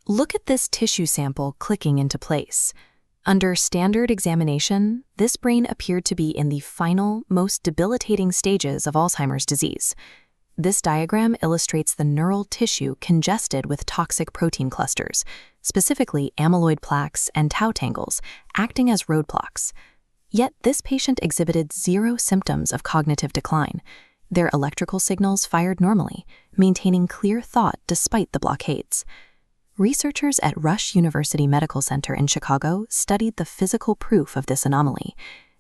Look at this tissue sample clicking into place. Under standard examination, this brain appeared to be in the final, most debilitating stages of Alzheimer's disease. This diagram illustrates the neural tissue congested with toxic protein clusters, specifically amyloid plaques and tau tangles, acting as roadblocks. Yet this patient exhibited zero symptoms of cognitive decline. Their electrical signals fired normally, maintaining clear thought despite the blockades. Researchers at Rush University Medical Center in Chicago studied the physical proof of this anomaly.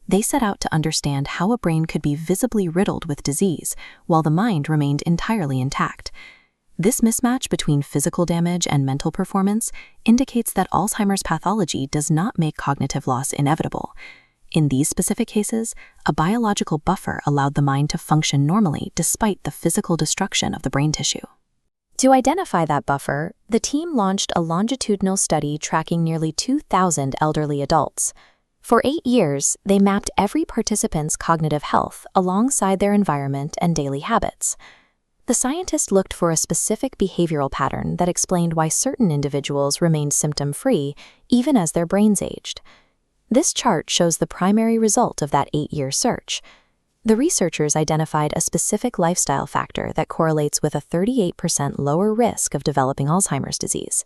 They set out to understand how a brain could be visibly riddled with disease while the mind remained entirely intact. This mismatch between physical damage and mental performance indicates that Alzheimer's pathology does not make cognitive loss inevitable. In these specific cases, a biological buffer allowed the mind to function normally despite the physical destruction of the brain tissue. To identify that buffer, the team launched a longitudinal study tracking nearly 2,000 elderly adults. For 8 years, they mapped every participant's cognitive health alongside their environment and daily habits. The scientists looked for a specific behavioral pattern that explained why certain individuals remained symptom-free even as their brains aged. This chart shows the primary result of that 8-year search. The researchers identified a specific lifestyle factor that correlates with a 38% lower risk of developing Alzheimer's disease.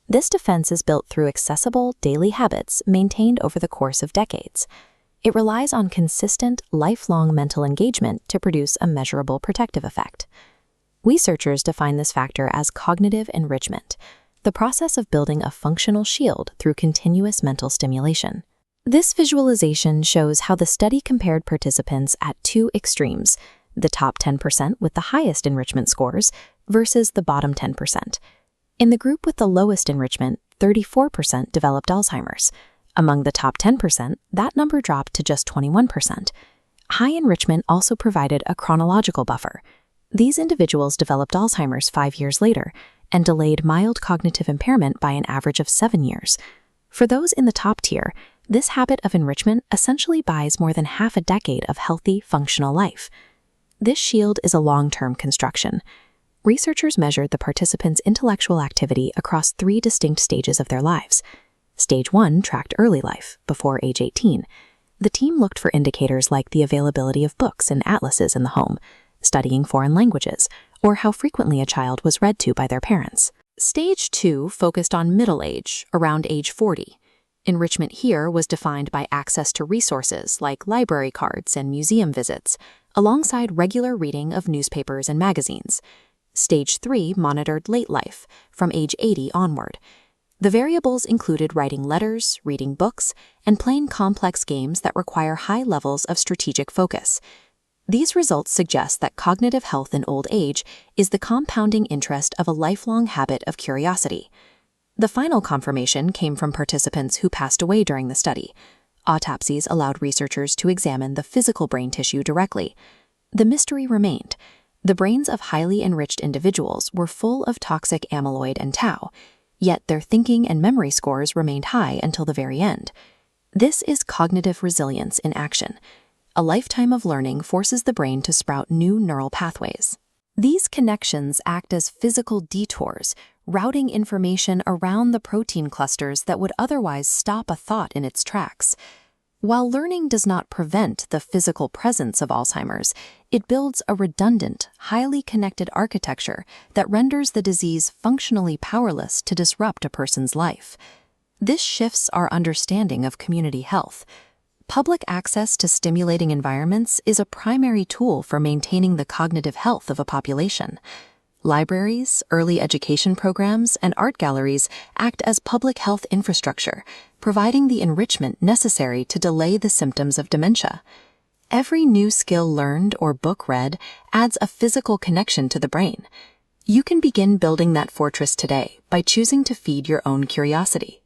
This defense is built through accessible daily habits maintained over the course of decades. It relies on consistent, lifelong mental engagement to produce a measurable protective effect. Researchers define this factor as cognitive enrichment, the process of building a functional shield through continuous mental stimulation. This visualization shows how the study compared participants at two extremes, the top 10% with the highest enrichment scores versus the bottom 10%. In the group with the lowest enrichment, 34% developed Alzheimer's. Among the top 10%, that number dropped to just 21%. High enrichment also provided a chronological buffer. These individuals developed Alzheimer's 5 years later and delayed mild cognitive impairment by an average of 7 years. For those in the top tier, this habit of enrichment essentially buys more than half a decade of healthy, functional life. This shield is a long-term construction. Researchers measured the participants' intellectual activity across 3 distinct stages of their lives. Stage 1 tracked early life, before age 18. The team looked for indicators like the availability of books and atlases in the home, studying foreign languages, or how frequently a child was read to by their parents. Stage 2 focused on middle age, around age 40. Enrichment here was defined by access to resources like library cards and museum visits, alongside regular reading of newspapers and magazines. Stage 3 monitored late life, from age 80 onward. The variables included writing letters, reading books, and playing complex games that require high levels of strategic focus. These results suggest that cognitive health in old age is the compounding interest of a lifelong habit of curiosity. The final confirmation came from participants who passed away during the study. Autopsies allowed researchers to examine the physical brain tissue directly. The mystery remained. The brains of highly enriched individuals were full of toxic amyloid and tau, yet their thinking and memory scores remained high until the very end. This is cognitive resilience in action. A lifetime of learning forces the brain to sprout new neural pathways. These connections act as physical detours, routing information around the protein clusters that would otherwise stop a thought in its tracks. While learning does not prevent the physical presence of Alzheimer's, it builds a redundant, highly connected architecture that renders the disease functionally powerless to disrupt a person's life. This shifts our understanding of community health. Public access to stimulating environments is a primary tool for maintaining the cognitive health of a population. Libraries, early education programs, and art galleries act as public health infrastructure, providing the enrichment necessary to delay the symptoms of dementia. Every new skill learned or book read adds a physical connection to the brain. You can begin building that fortress today by choosing to feed your own curiosity.